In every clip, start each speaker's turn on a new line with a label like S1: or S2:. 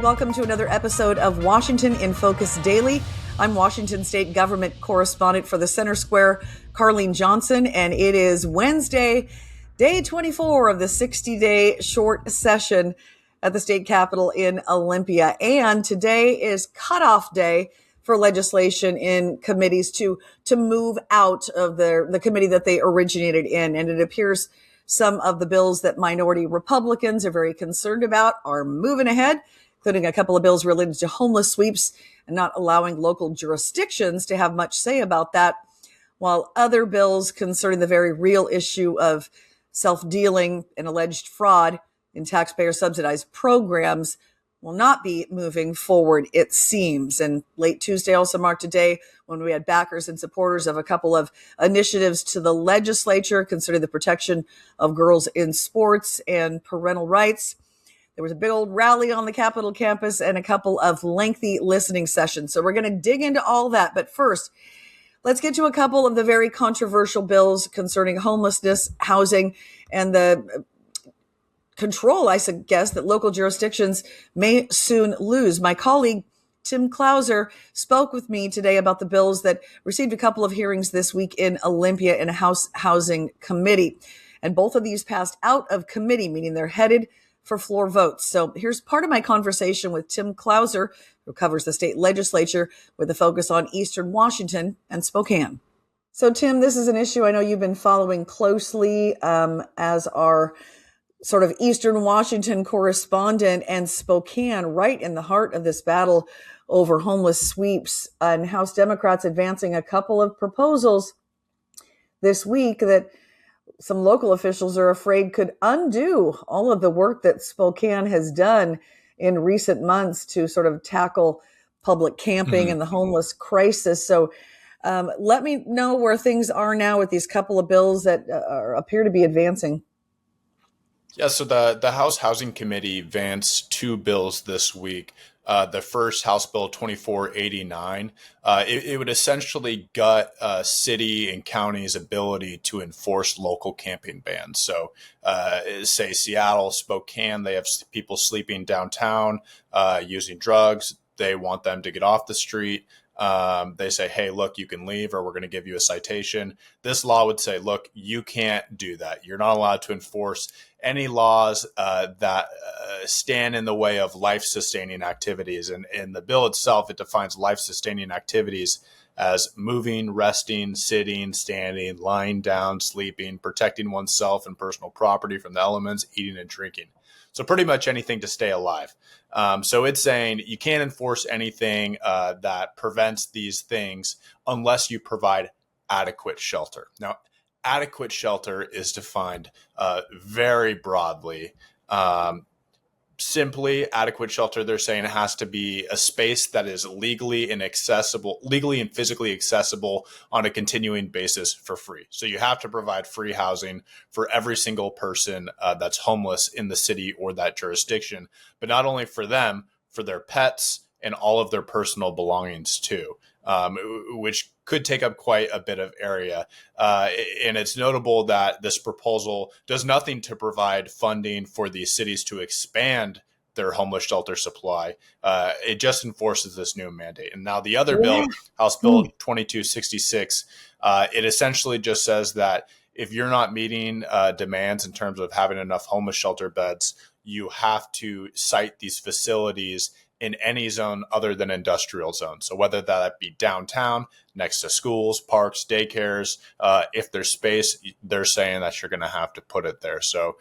S1: Welcome to another episode of Washington in Focus Daily. I'm Washington State Government Correspondent for the Center Square, Carleen Johnson, and it is Wednesday, day 24 of the 60-day short session at the state capitol in Olympia. And today is cutoff day for legislation in committees to move out of the committee that they originated in. And it appears some of the bills that minority Republicans are very concerned about are moving ahead, including a couple of bills related to homeless sweeps and not allowing local jurisdictions to have much say about that, while other bills concerning the very real issue of self-dealing and alleged fraud in taxpayer-subsidized programs will not be moving forward, it seems. And late Tuesday also marked a day when we had backers and supporters of a couple of initiatives to the legislature concerning the protection of girls in sports and parental rights. There was a big old rally on the Capitol campus and a couple of lengthy listening sessions. So we're going to dig into all that. But first, let's get to a couple of the very controversial bills concerning homelessness, housing, and the control, I suggest, that local jurisdictions may soon lose. My colleague, Tim Clouser, spoke with me today about the bills that received a couple of hearings this week in Olympia in a House Housing Committee. And both of these passed out of committee, meaning they're headed for floor votes. So here's part of my conversation with Tim Clouser, who covers the state legislature with a focus on Eastern Washington and Spokane. So Tim, this is an issue I know you've been following closely as our sort of Eastern Washington correspondent, and Spokane right in the heart of this battle over homeless sweeps, and House Democrats advancing a couple of proposals this week that some local officials are afraid could undo all of the work that Spokane has done in recent months to sort of tackle public camping and the homeless crisis. So let me know where things are now with these couple of bills that appear to be advancing.
S2: Yeah, so the House Housing Committee advanced two bills this week. The first, House Bill 2489, it would essentially gut city and county's ability to enforce local camping bans. So say Seattle, Spokane, they have people sleeping downtown using drugs. They want them to get off the street. They say, hey, look, you can leave or we're going to give you a citation. This law would say, look, you can't do that. You're not allowed to enforce any laws that stand in the way of life-sustaining activities. And in the bill itself, it defines life-sustaining activities as moving, resting, sitting, standing, lying down, sleeping, protecting oneself and personal property from the elements, eating and drinking. So pretty much anything to stay alive. So it's saying you can't enforce anything that prevents these things unless you provide adequate shelter. Now, adequate shelter is defined very broadly. Simply, adequate shelter, they're saying it has to be a space that is legally and physically accessible on a continuing basis for free. So you have to provide free housing for every single person that's homeless in the city or that jurisdiction, but not only for them, for their pets and all of their personal belongings too, which could take up quite a bit of area. And it's notable that this proposal does nothing to provide funding for these cities to expand their homeless shelter supply. It just enforces this new mandate. And now the other bill, House Bill 2266, it essentially just says that if you're not meeting demands in terms of having enough homeless shelter beds, you have to cite these facilities in any zone other than industrial zones. So whether that be downtown, next to schools, parks, daycares, if there's space, they're saying that you're going to have to put it there. So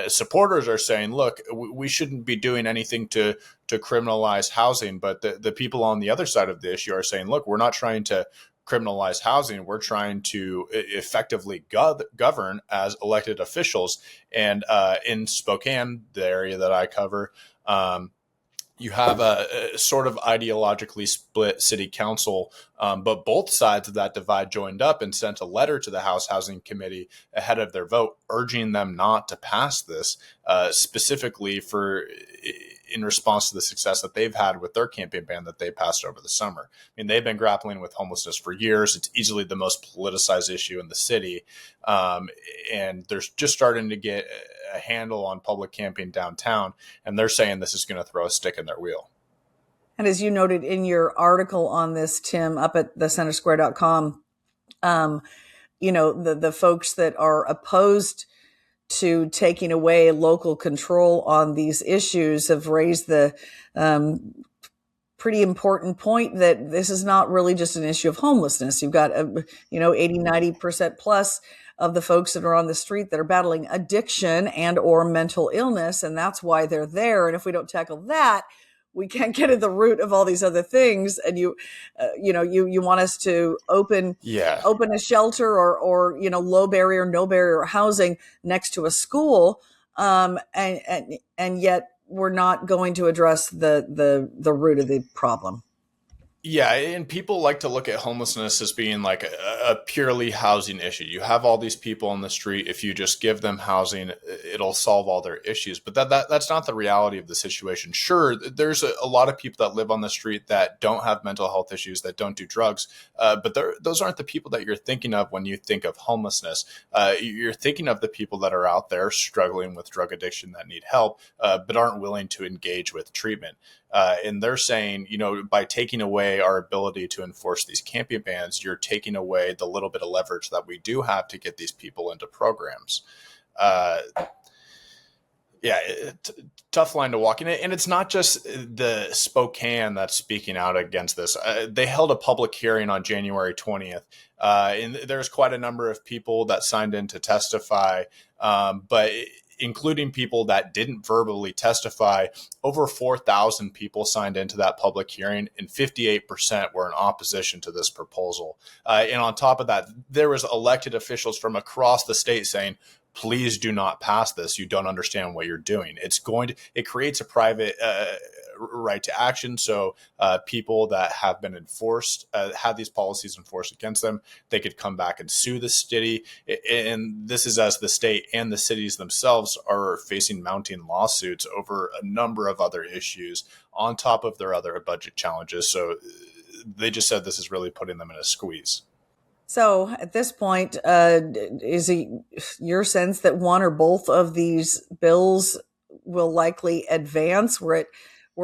S2: supporters are saying, look, we shouldn't be doing anything to criminalize housing. But the people on the other side of the issue are saying, look, we're not trying to criminalize housing. We're trying to effectively govern as elected officials. And in Spokane, the area that I cover, you have a sort of ideologically split city council, but both sides of that divide joined up and sent a letter to the House Housing Committee ahead of their vote, urging them not to pass this, specifically in response to the success that they've had with their campaign ban that they passed over the summer. I mean, they've been grappling with homelessness for years. It's easily the most politicized issue in the city. And they're just starting to get a handle on public camping downtown. And they're saying this is going to throw a stick in their wheel.
S1: And as you noted in your article on this, Tim, up at thecentersquare.com, the folks that are opposed to taking away local control on these issues have raised the pretty important point that this is not really just an issue of homelessness. You've got, 80-90% plus of the folks that are on the street that are battling addiction and or mental illness, and that's why they're there. And if we don't tackle that, we can't get at the root of all these other things. And you want us to open a shelter or low barrier, no barrier housing next to a school, and yet we're not going to address the root of the problem.
S2: Yeah, and people like to look at homelessness as being like a purely housing issue. You have all these people on the street. If you just give them housing, it'll solve all their issues. But that's not the reality of the situation. Sure, there's a lot of people that live on the street that don't have mental health issues, that don't do drugs. But those aren't the people that you're thinking of when you think of homelessness. You're thinking of the people that are out there struggling with drug addiction that need help, but aren't willing to engage with treatment. And they're saying, by taking away our ability to enforce these camping bans, you're taking away the little bit of leverage that we do have to get these people into programs. Tough line to walk in. And it's not just the Spokane that's speaking out against this. They held a public hearing on January 20th. And there's quite a number of people that signed in to testify, but including people that didn't verbally testify, over 4,000 people signed into that public hearing, and 58% were in opposition to this proposal. And on top of that, there was elected officials from across the state saying, please do not pass this. You don't understand what you're doing. It creates a private right to action. So people that have been had these policies enforced against them, they could come back and sue the city. And this is as the state and the cities themselves are facing mounting lawsuits over a number of other issues on top of their other budget challenges. So they just said this is really putting them in a squeeze.
S1: So at this point, is it your sense that one or both of these bills will likely advance? We're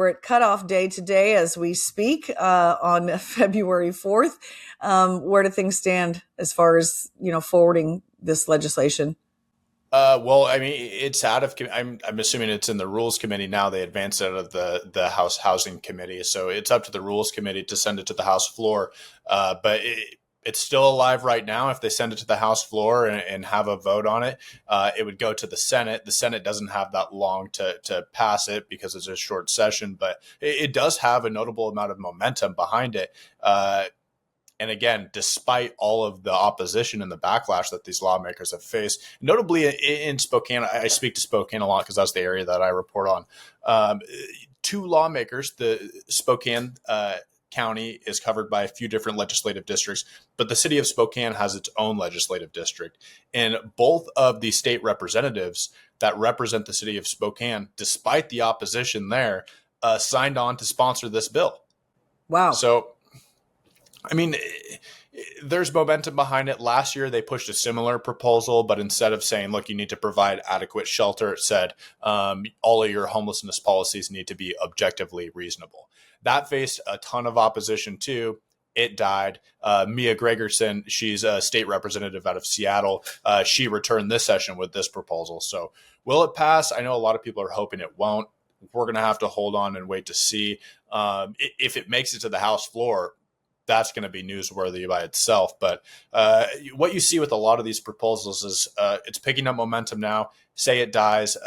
S1: at cutoff day today as we speak on February 4th. Where do things stand as far as, forwarding this legislation?
S2: Well, I mean, it's out of, I'm assuming it's in the Rules Committee now. They advanced it out of the House Housing Committee. So it's up to the Rules Committee to send it to the House floor. But it's still alive right now. If they send it to the House floor and have a vote on it, it would go to the Senate. The Senate doesn't have that long to pass it because it's a short session, but it does have a notable amount of momentum behind it. And again, despite all of the opposition and the backlash that these lawmakers have faced, notably in Spokane, I speak to Spokane a lot because that's the area that I report on. Two lawmakers, the Spokane County is covered by a few different legislative districts, but the city of Spokane has its own legislative district. And both of the state representatives that represent the city of Spokane, despite the opposition there, signed on to sponsor this bill. Wow. So, I mean, there's momentum behind it. Last year, they pushed a similar proposal, but instead of saying, look, you need to provide adequate shelter, it said all of your homelessness policies need to be objectively reasonable. That faced a ton of opposition too. It died. Mia Gregerson, she's a state representative out of Seattle. She returned this session with this proposal. So will it pass? I know a lot of people are hoping it won't. We're going to have to hold on and wait to see. If it makes it to the House floor, that's going to be newsworthy by itself. But what you see with a lot of these proposals is it's picking up momentum now. Say it dies,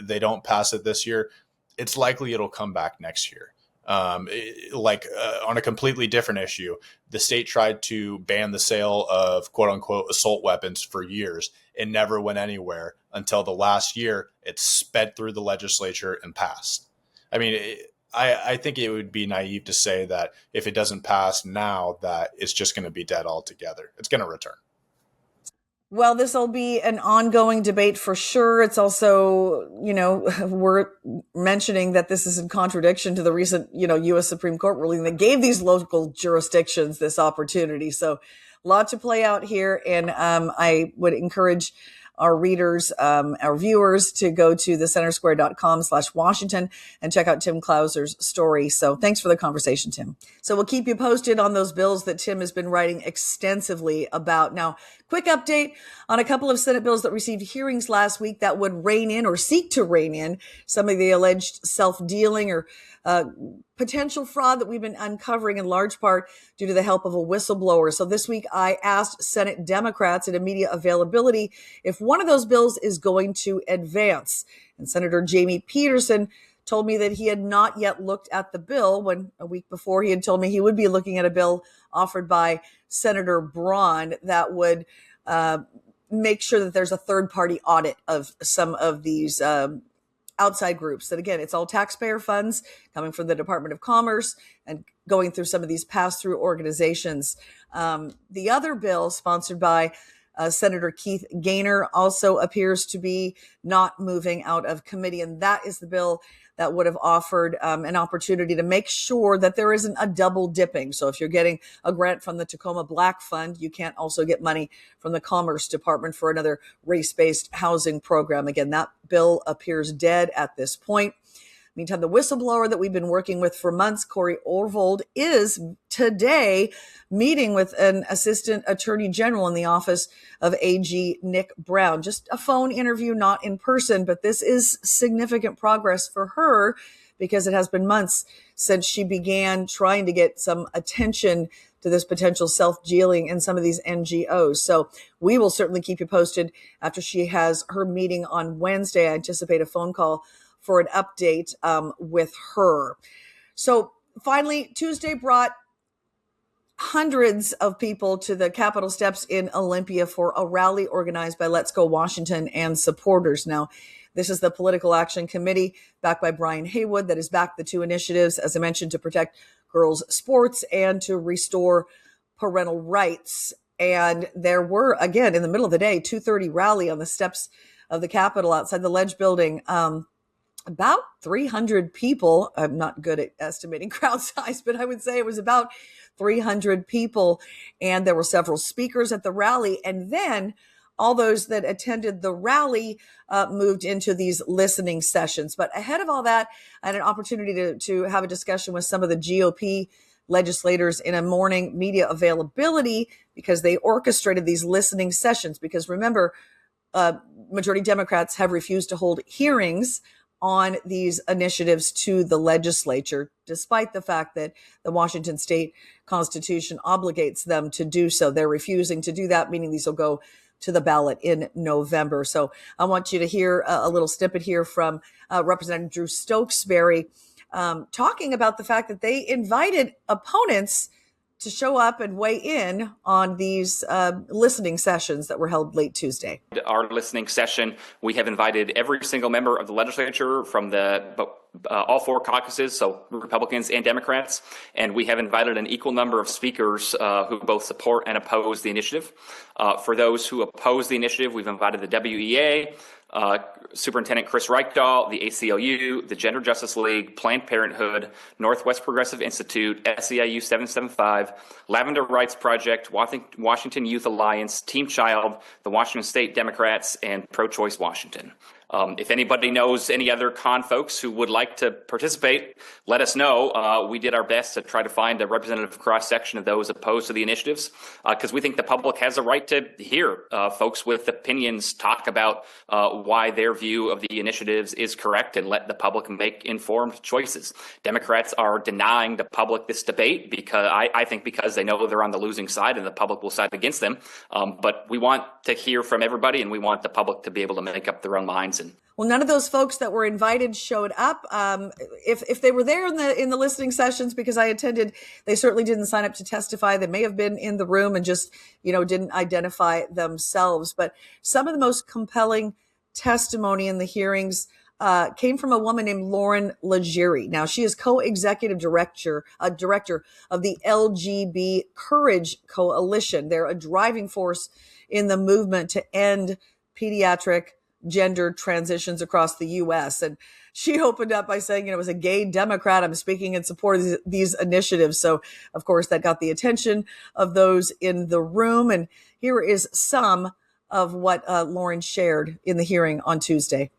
S2: they don't pass it this year, it's likely it'll come back next year. On a completely different issue, the state tried to ban the sale of quote unquote assault weapons for years. It never went anywhere until the last year it sped through the legislature and passed. I mean, I think it would be naive to say that if it doesn't pass now, that it's just going to be dead altogether. It's going to return.
S1: Well, this will be an ongoing debate for sure. It's also, we're mentioning that this is in contradiction to the recent, U.S. Supreme Court ruling that gave these local jurisdictions this opportunity. So a lot to play out here. And I would encourage our readers, our viewers to go to thecentersquare.com/Washington and check out Tim Clauser's story. So thanks for the conversation, Tim. So we'll keep you posted on those bills that Tim has been writing extensively about. Now, quick update on a couple of Senate bills that received hearings last week that would rein in or seek to rein in some of the alleged self-dealing or potential fraud that we've been uncovering in large part due to the help of a whistleblower. So this week I asked Senate Democrats at immediate availability if one of those bills is going to advance. And Senator Jamie Peterson told me that he had not yet looked at the bill when a week before he had told me he would be looking at a bill offered by Senator Braun that would make sure that there's a third-party audit of some of these outside groups. That again, it's all taxpayer funds coming from the Department of Commerce and going through some of these pass-through organizations. The other bill sponsored by Senator Keith Gaynor also appears to be not moving out of committee. And that is the bill that would have offered an opportunity to make sure that there isn't a double dipping. So if you're getting a grant from the Tacoma Black Fund, you can't also get money from the Commerce Department for another race-based housing program. Again, that bill appears dead at this point. Meantime, the whistleblower that we've been working with for months, Corey Orvold, is today meeting with an assistant attorney general in the office of AG Nick Brown. Just a phone interview, not in person, but this is significant progress for her because it has been months since she began trying to get some attention to this potential self-dealing in some of these NGOs. So we will certainly keep you posted after she has her meeting on Wednesday. I anticipate a phone call for an update with her. So finally, Tuesday brought hundreds of people to the Capitol steps in Olympia for a rally organized by Let's Go Washington and supporters. Now, this is the Political Action Committee backed by Brian Haywood that has backed the two initiatives, as I mentioned, to protect girls' sports and to restore parental rights. And there were, again, in the middle of the day, 2:30 rally on the steps of the Capitol outside the Ledge building. About 300 people. I'm not good at estimating crowd size, but I would say it was about 300 people. And there were several speakers at the rally. And then all those that attended the rally moved into these listening sessions. But ahead of all that, I had an opportunity to have a discussion with some of the GOP legislators in a morning media availability because they orchestrated these listening sessions. Because remember, majority Democrats have refused to hold hearings on these initiatives to the legislature, despite the fact that the Washington state constitution obligates them to do so. They're refusing to do that, meaning these will go to the ballot in November. So I want you to hear a little snippet here from Representative Drew Stokesbury talking about the fact that they invited opponents to show up and weigh in on these listening sessions that were held late Tuesday.
S3: Our listening session, we have invited every single member of the legislature from all four caucuses, so Republicans and Democrats, and we have invited an equal number of speakers who both support and oppose the initiative. For those who oppose the initiative, we've invited the WEA, Superintendent Chris Reichdahl, the ACLU, the Gender Justice League, Planned Parenthood, Northwest Progressive Institute, SEIU 775, Lavender Rights Project, Washington Youth Alliance, Team Child, the Washington State Democrats, and Pro-Choice Washington. If anybody knows any other con folks who would like to participate, let us know. We did our best to try to find a representative cross-section of those opposed to the initiatives, because we think the public has a right to hear folks with opinions talk about why their view of the initiatives is correct and let the public make informed choices. Democrats are denying the public this debate because I think because they know they're on the losing side and the public will side against them. But we want to hear from everybody, and we want the public to be able to make up their own minds.
S1: Well, none of those folks that were invited showed up. If they were there in the listening sessions, because I attended, they certainly didn't sign up to testify. They may have been in the room and just, didn't identify themselves. But some of the most compelling testimony in the hearings came from a woman named Lauren Legere. Now, she is co-executive director of the LGB Courage Coalition. They're a driving force in the movement to end pediatric gender transitions across the U.S. And she opened up by saying, as a gay Democrat, I'm speaking in support of these initiatives. So, of course, that got the attention of those in the room. And here is some of what Lauren shared in the hearing on Tuesday.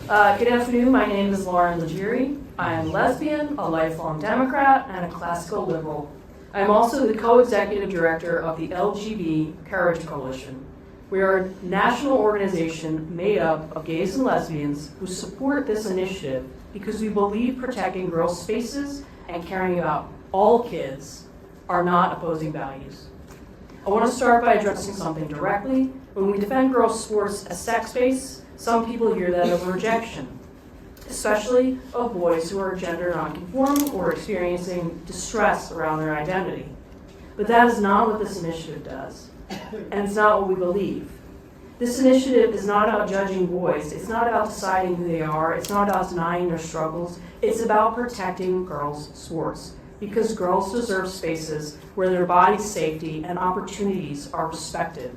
S4: Good afternoon. My name is Lauren Legere. I am lesbian, a lifelong Democrat, and a classical liberal. I am also the co-executive director of the LGB Courage Coalition. We are a national organization made up of gays and lesbians who support this initiative because we believe protecting girls' spaces and caring about all kids are not opposing values. I want to start by addressing something directly. When we defend girls' sports as sex-based, some people hear that as rejection, especially of boys who are gender nonconforming or experiencing distress around their identity. But that is not what this initiative does, and it's not what we believe. This initiative is not about judging boys. It's not about deciding who they are. It's not about denying their struggles. It's about protecting girls' sports, because girls deserve spaces where their body's safety and opportunities are respected.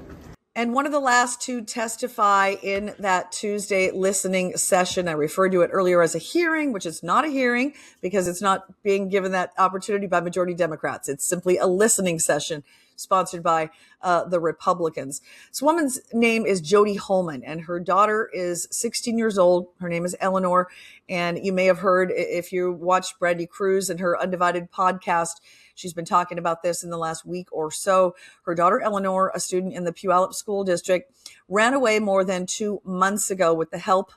S1: And one of the last to testify in that Tuesday listening session, I referred to it earlier as a hearing, which is not a hearing because it's not being given that opportunity by majority Democrats. It's simply a listening session sponsored by the Republicans. This woman's name is Jody Holman, and her daughter is 16 years old. Her name is Eleanor, and you may have heard, if you watched Brandy Cruz and her Undivided podcast, she's been talking about this in the last week or so. Her daughter, Eleanor, a student in the Puyallup School District, ran away more than 2 months ago with the help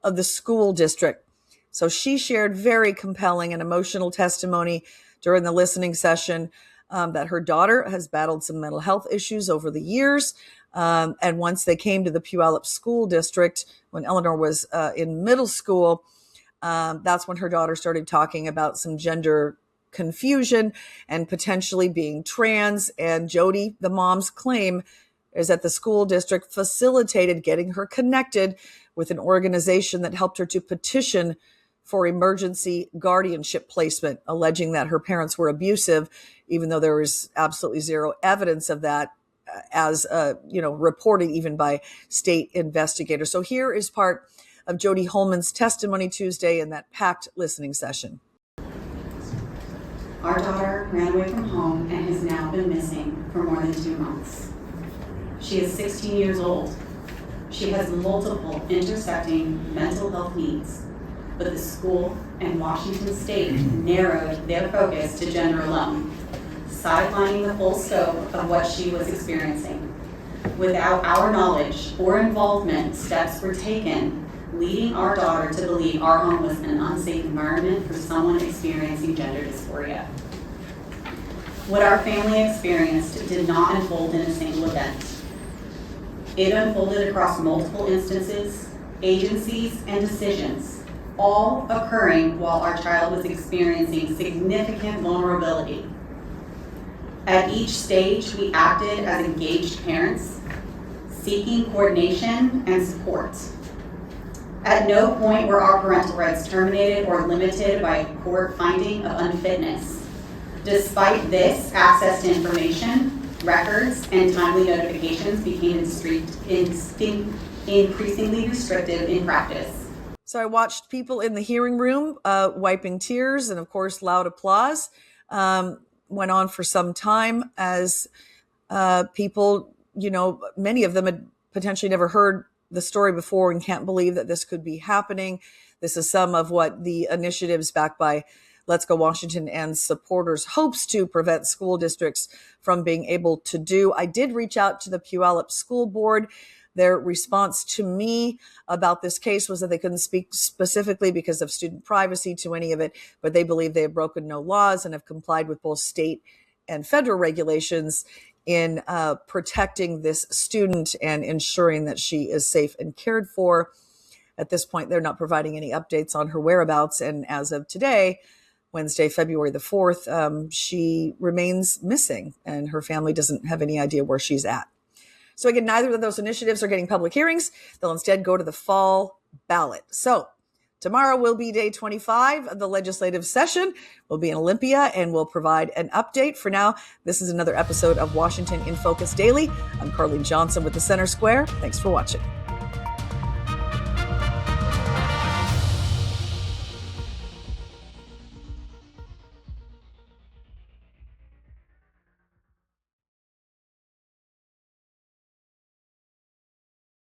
S1: of the school district. So she shared very compelling and emotional testimony during the listening session that her daughter has battled some mental health issues over the years. And once they came to the Puyallup School District, when Eleanor was in middle school, that's when her daughter started talking about some gender confusion and potentially being trans. And Jody, the mom's claim is that the school district facilitated getting her connected with an organization that helped her to petition for emergency guardianship placement, alleging that her parents were abusive, even though there was absolutely zero evidence of that, as reported even by state investigators. So here is part of Jody Holman's testimony Tuesday in that packed listening session.
S5: Our daughter ran away from home and has now been missing for more than 2 months. She is 16 years old. She has multiple intersecting mental health needs, but the school and Washington State narrowed their focus to gender alone, sidelining the full scope of what she was experiencing. Without our knowledge or involvement, steps were taken leading our daughter to believe our home was an unsafe environment for someone experiencing gender dysphoria. What our family experienced did not unfold in a single event. It unfolded across multiple instances, agencies, and decisions, all occurring while our child was experiencing significant vulnerability. At each stage, we acted as engaged parents, seeking coordination and support. At no point were our parental rights terminated or limited by a court finding of unfitness. Despite this, access to information, records, and timely notifications became increasingly restrictive in practice.
S1: So I watched people in the hearing room wiping tears and, of course, loud applause. Went on for some time as people, many of them had potentially never heard the story before and can't believe that this could be happening. This is some of what the initiatives backed by Let's Go Washington and supporters hopes to prevent school districts from being able to do. I did reach out to the Puyallup School Board. Their response to me about this case was that they couldn't speak specifically because of student privacy to any of it, but they believe they have broken no laws and have complied with both state and federal regulations in protecting this student and ensuring that she is safe and cared for. At this point, they're not providing any updates on her whereabouts. And as of today, Wednesday, February the 4th, she remains missing and her family doesn't have any idea where she's at. So again, neither of those initiatives are getting public hearings. They'll instead go to the fall ballot. So tomorrow will be day 25 of the legislative session. We'll be in Olympia and we'll provide an update. For now, this is another episode of Washington in Focus Daily. I'm Carleen Johnson with the Center Square. Thanks for watching.